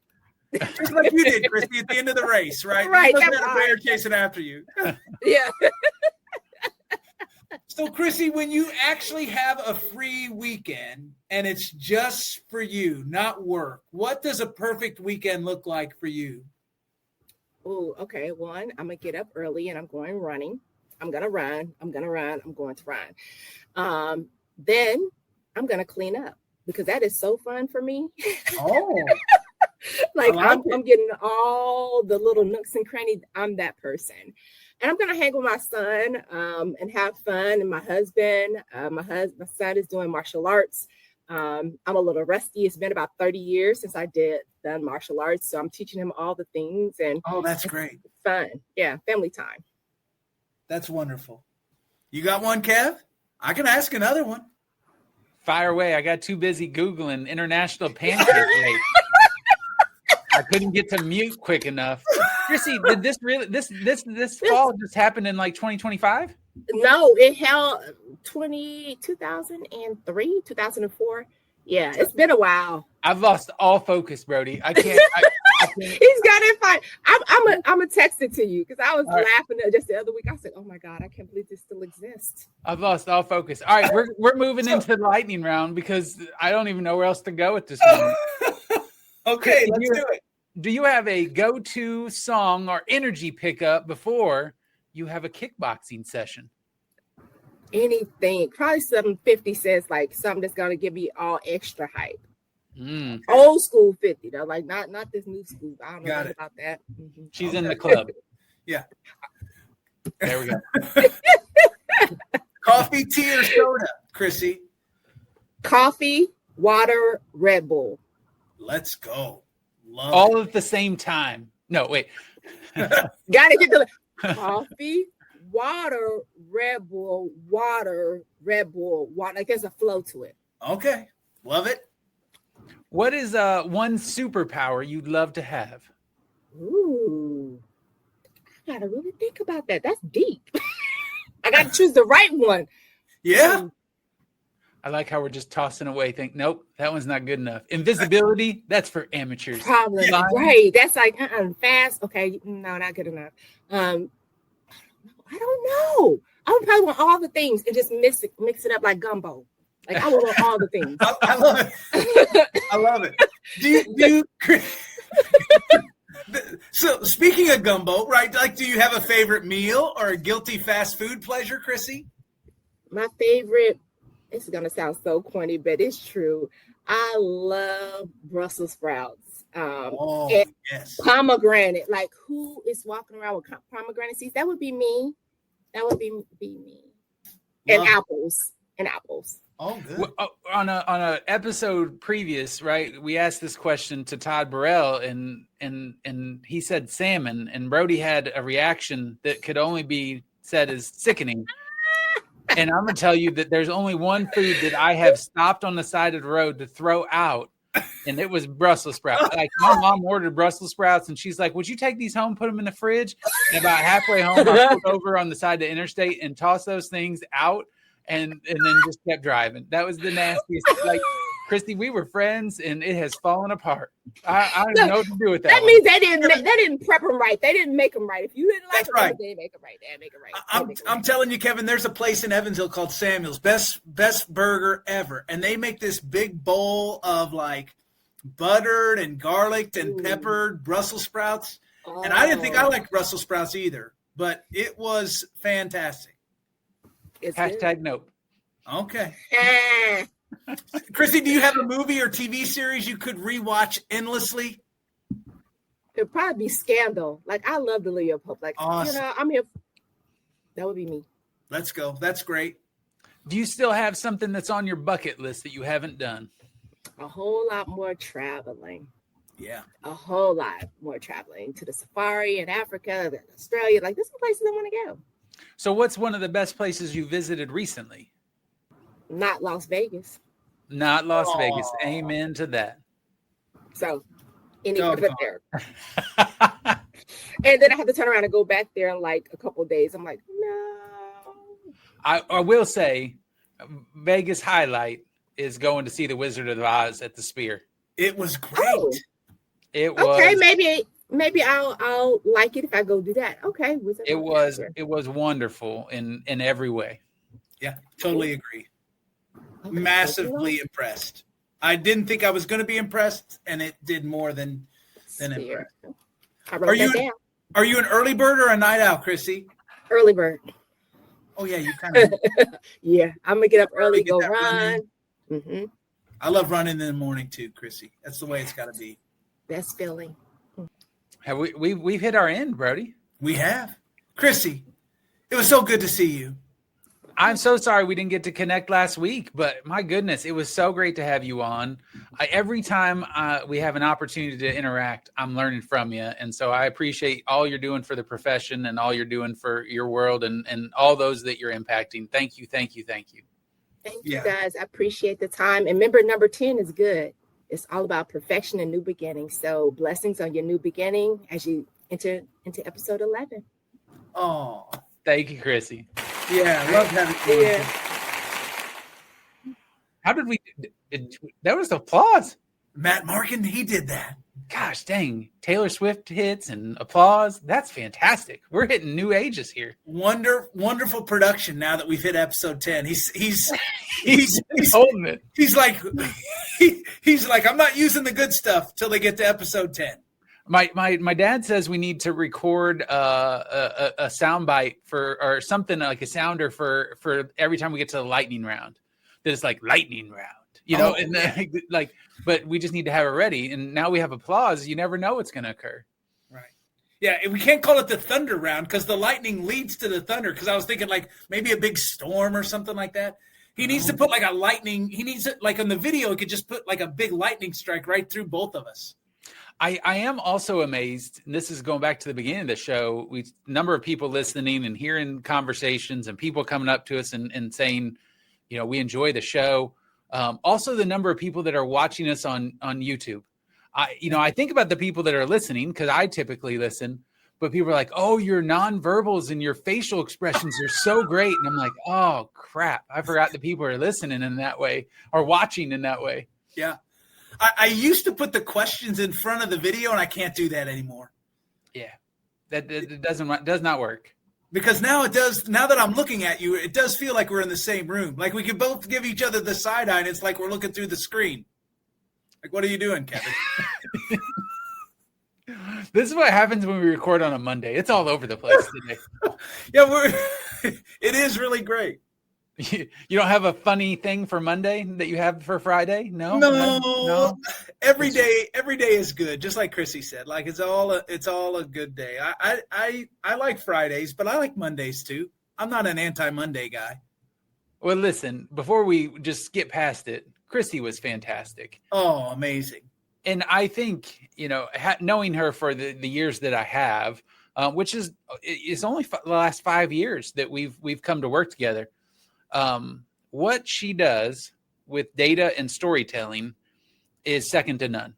Just like you did, Chrissy, at the end of the race, right? Right. You had a bear chasing after you. Yeah. So, Chrissy, when you actually have a free weekend and it's just for you, not work, what does a perfect weekend look like for you? Oh, okay. One, I'm going to get up early and I'm going running. I'm going to run. I'm going to run. Then I'm going to clean up because that is so fun for me. Oh. Like I'm getting all the little nooks and crannies. I'm that person. And I'm going to hang with my son and have fun. And my husband, my son is doing martial arts. I'm a little rusty. It's been about 30 years since I done martial arts. So I'm teaching him all the things. And oh, that's great. Fun. Yeah. Family time. That's wonderful. You got one, Kev? I can ask another one. Fire away. I got too busy Googling international pancake race. I couldn't get to mute quick enough. Chrissy, did this really this fall just happen in like 2025? No, it held 2003, 2004. Yeah, it's been a while. I've lost all focus, Brody. I can't. I can't. He's got it fine. I'm gonna text it to you because I was laughing just the other week. I said, "Oh my God, I can't believe this still exists." I've lost all focus. All right, we're moving into the lightning round because I don't even know where else to go at this moment. Okay, let's do it. Do you have a go-to song or energy pickup before you have a kickboxing session? Anything, probably something 50 Cent, like something that's gonna give me all extra hype. Old school 50 though, like not this new school. I don't know about that. Mm-hmm. She's in the club. Yeah. There we go. Coffee, tea, or soda, Chrissy? Coffee, water, Red Bull. Let's go. Love Oh. All at the same time. No, wait. Gotta get the coffee, water, Red Bull, water, Red Bull, water. Like there's a flow to it. Okay. Love it. What is one superpower you'd love to have? Ooh. I gotta really think about that. That's deep. I gotta choose the right one. Yeah. I like how we're just tossing away. Think, nope, that one's not good enough. Invisibility, that's for amateurs. Probably right. That's like fast. Okay, no, not good enough. I don't know. I would probably want all the things and just mix it up like gumbo. Like I would want all the things. I love it. I love it. Do you So speaking of gumbo, right? Like, do you have a favorite meal or a guilty fast food pleasure, Chrissy? My favorite. This is gonna sound so corny, but it's true. I love Brussels sprouts. Yes. Pomegranate. Like who is walking around with pomegranate seeds? That would be me. That would be me. And apples. And apples. Oh, good. On a episode previous, right? We asked this question to Todd Burrell, and he said salmon, and Brody had a reaction that could only be said as sickening. And I'm gonna tell you that there's only one food that I have stopped on the side of the road to throw out, and it was Brussels sprouts. Like my mom ordered Brussels sprouts, and she's like, "Would you take these home, put them in the fridge?" And about halfway home, I pulled over on the side of the interstate and tossed those things out. And then just kept driving. That was the nastiest. Like, Christy, we were friends, and it has fallen apart. I don't know what to do with that. That means they didn't prep them right. They didn't make them right. If you didn't like them, right. They didn't make them right. They didn't make them right. I'm telling you, Kevin, there's a place in Evansville called Samuel's, best burger ever, and they make this big bowl of like buttered and garlicked and peppered Brussels sprouts. Oh. And I didn't think I liked Brussels sprouts either, but it was fantastic. Hashtag nope. Okay. Chrissy, do you have a movie or TV series you could rewatch endlessly? It'd probably be Scandal. Like I love the Leo Pope. Like awesome. I'm here. That would be me. Let's go. That's great. Do you still have something that's on your bucket list that you haven't done? A whole lot more traveling. Yeah. A whole lot more traveling to the safari in Africa, Australia. Like, there's some places I want to go. So what's one of the best places you visited recently? Not Las Vegas. Not Las Vegas. Amen to that. So, anywhere but there. And then I had to turn around and go back there in like a couple of days. I'm like, no. I will say, Vegas highlight is going to see the Wizard of Oz at the Sphere. It was great. Oh. It was okay. Maybe I'll like it if I go do that. Okay. It was wonderful in every way. Yeah, totally agree. Okay. Massively impressed. I didn't think I was going to be impressed, and it did more than impressed. Are you an early bird or a night owl, Chrissy? Early bird. Oh yeah, you kind of. Yeah, I'm gonna get up early, go run. Mm-hmm. I love running in the morning too, Chrissy. That's the way it's got to be. Best feeling. Have we've hit our end, Brody? We have. Chrissy, it was so good to see you. I'm so sorry we didn't get to connect last week, but my goodness, it was so great to have you on. Every time we have an opportunity to interact, I'm learning from you. And so I appreciate all you're doing for the profession and all you're doing for your world and all those that you're impacting. Thank you, thank you, thank you. Thank you, guys. I appreciate the time. And remember, number 10 is good. It's all about perfection and new beginnings. So blessings on your new beginning as you enter into episode 11. Oh, thank you, Chrissy. Yeah, I love having you. How did we? That was applause. Matt Markin, he did that. Gosh dang, Taylor Swift hits and applause. That's fantastic. We're hitting new ages here. Wonderful production now that we've hit episode 10. He's holding it. He's like, I'm not using the good stuff till they get to episode 10. My dad says we need to record a soundbite or something like a sounder for every time we get to the lightning round. That it's like lightning round. And then, but we just need to have it ready. And now we have applause. You never know what's going to occur. Right. Yeah. We can't call it the thunder round because the lightning leads to the thunder. Because I was thinking like maybe a big storm or something like that. He needs to put like a lightning. He needs it like on the video. He could just put like a big lightning strike right through both of us. I am also amazed. And this is going back to the beginning of the show. Number of people listening and hearing conversations and people coming up to us and saying, we enjoy the show. Also, the number of people that are watching us on YouTube. I think about the people that are listening because I typically listen, but people are like, "Oh, your nonverbals and your facial expressions are so great," and I'm like, "Oh crap! I forgot the people are listening in that way or watching in that way." Yeah, I used to put the questions in front of the video, and I can't do that anymore. Yeah, that does not work. Because now it does. Now that I'm looking at you, it does feel like we're in the same room. Like we could both give each other the side eye, and it's like we're looking through the screen. Like, what are you doing, Kevin? This is what happens when we record on a Monday. It's all over the place today. Yeah, it is really great. You don't have a funny thing for Monday that you have for Friday? No. Every day is good. Just like Chrissy said, like it's all a good day. I like Fridays, but I like Mondays too. I'm not an anti-Monday guy. Well, listen, before we just get past it, Chrissy was fantastic. Oh, amazing. And I think, knowing her for the years that I have, which is only the last 5 years that we've come to work together. What she does with data and storytelling is second to none.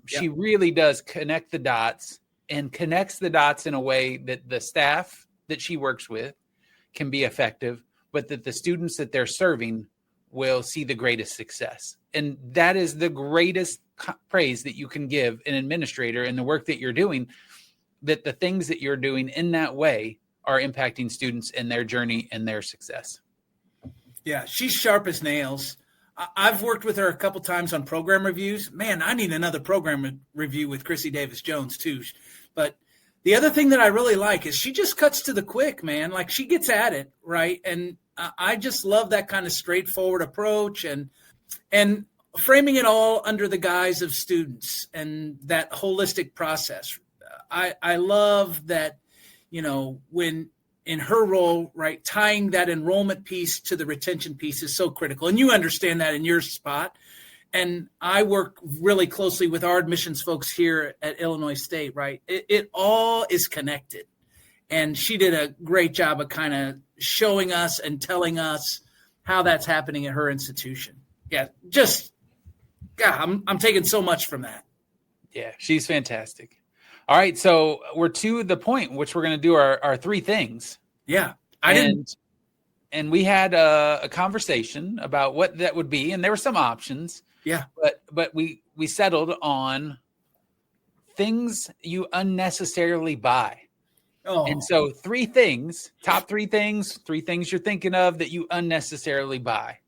She really does connect the dots and connects the dots in a way that the staff that she works with can be effective, but that the students that they're serving will see the greatest success. And that is the greatest praise that you can give an administrator in the work that you're doing, that the things that you're doing in that way are impacting students in their journey and their success. Yeah, she's sharp as nails. I've worked with her a couple times on program reviews. Man, I need another program review with Chrissy Davis Jones too. But the other thing that I really like is she just cuts to the quick, man. Like she gets at it, right? And I just love that kind of straightforward approach and framing it all under the guise of students and that holistic process. I love that, when in her role, right, tying that enrollment piece to the retention piece is so critical. And you understand that in your spot. And I work really closely with our admissions folks here at Illinois State, right? It all is connected. And she did a great job of kind of showing us and telling us how that's happening at her institution. Yeah, I'm taking so much from that. Yeah, she's fantastic. All right, so we're to the point in which we're going to do our three things. Yeah, and we had a conversation about what that would be, and there were some options. Yeah, but we settled on things you unnecessarily buy. Oh. And so top three things you're thinking of that you unnecessarily buy.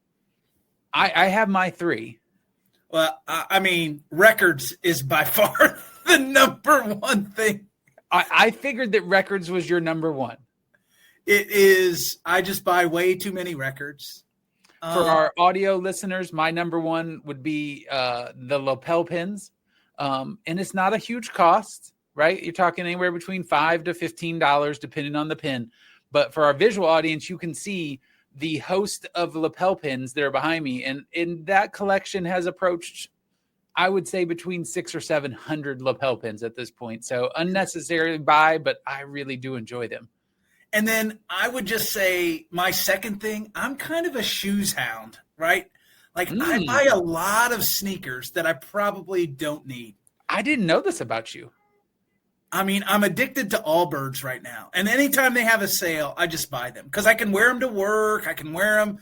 I have my three. Well, I mean, records is by far the number one thing. I figured that records was your number one. It is. I just buy way too many records. For our audio listeners, my number one would be the lapel pins. And it's not a huge cost, right? You're talking anywhere between $5 to $15, depending on the pin. But for our visual audience, you can see the host of lapel pins that are behind me. And in that collection has approached, I would say, between 600 or 700 lapel pins at this point. So unnecessarily buy, but I really do enjoy them. And then I would just say my second thing, I'm kind of a shoes hound, right? Like I buy a lot of sneakers that I probably don't need. I didn't know this about you. I mean, I'm addicted to Allbirds right now. And anytime they have a sale, I just buy them because I can wear them to work. I can wear them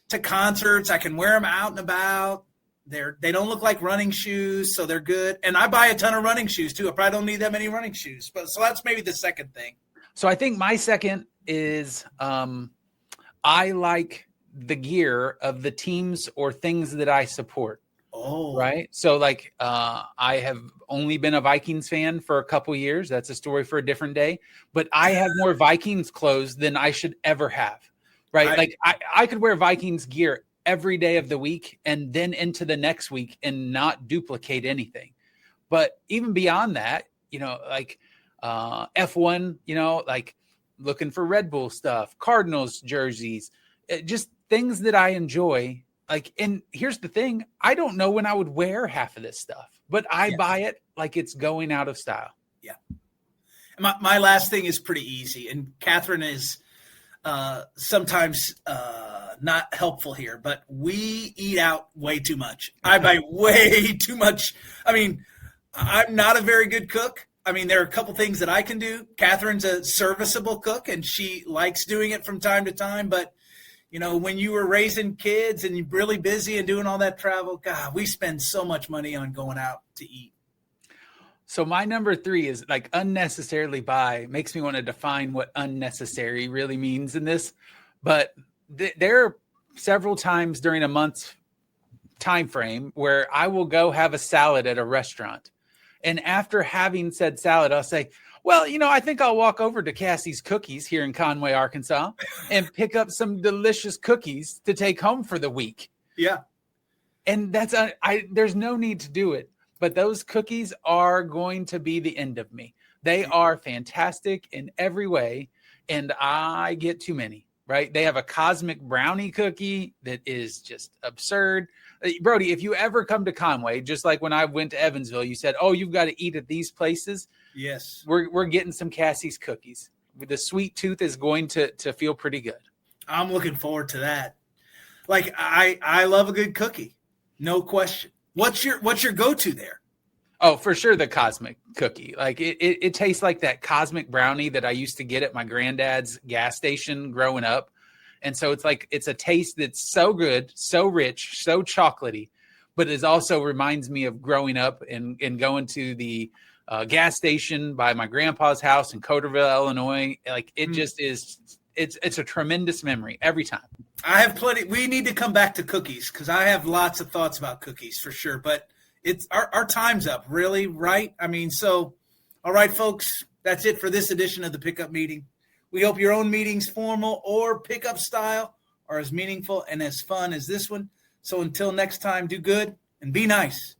to concerts. I can wear them out and about. They don't look like running shoes, so they're good. And I buy a ton of running shoes too. I probably don't need that many running shoes, but so that's maybe the second thing. So I think my second is I like the gear of the teams or things that I support. Oh, right. So like I have only been a Vikings fan for a couple years. That's a story for a different day. But I have more Vikings clothes than I should ever have. Right. I could wear Vikings gear every day of the week and then into the next week and not duplicate anything. But even beyond that, like F1, like looking for Red Bull stuff, Cardinals jerseys, just things that I enjoy. Like, and here's the thing, I don't know when I would wear half of this stuff, but I buy it like it's going out of style. Yeah. My last thing is pretty easy. And Catherine is sometimes not helpful here, but we eat out way too much. I buy way too much. I mean, I'm not a very good cook. I mean, there are a couple things that I can do. Catherine's a serviceable cook, and she likes doing it from time to time, but when you were raising kids and you're really busy and doing all that travel, God, we spend so much money on going out to eat. So my number 3 is like unnecessarily buy. Makes me want to define what unnecessary really means in this. But there are several times during a month's time frame where I will go have a salad at a restaurant. And after having said salad, I'll say, well, I think I'll walk over to Cassie's Cookies here in Conway, Arkansas, and pick up some delicious cookies to take home for the week. Yeah. And there's no need to do it, but those cookies are going to be the end of me. They are fantastic in every way, and I get too many, right? They have a cosmic brownie cookie that is just absurd. Brody, if you ever come to Conway, just like when I went to Evansville, you said, oh, you've got to eat at these places. Yes. We're getting some Cassie's cookies. The sweet tooth is going to feel pretty good. I'm looking forward to that. Like I love a good cookie. No question. What's your go-to there? Oh, for sure. The cosmic cookie. Like it tastes like that cosmic brownie that I used to get at my granddad's gas station growing up. And so it's a taste that's so good, so rich, so chocolatey, but it also reminds me of growing up and going to the gas station by my grandpa's house in Coderville, Illinois. Like it just is, it's a tremendous memory every time. I have plenty. We need to come back to cookies because I have lots of thoughts about cookies for sure, but it's our time's up, really, right? I mean, so, all right, folks, that's it for this edition of the Pickup Meeting. We hope your own meetings, formal or pickup style, are as meaningful and as fun as this one. So until next time, do good and be nice.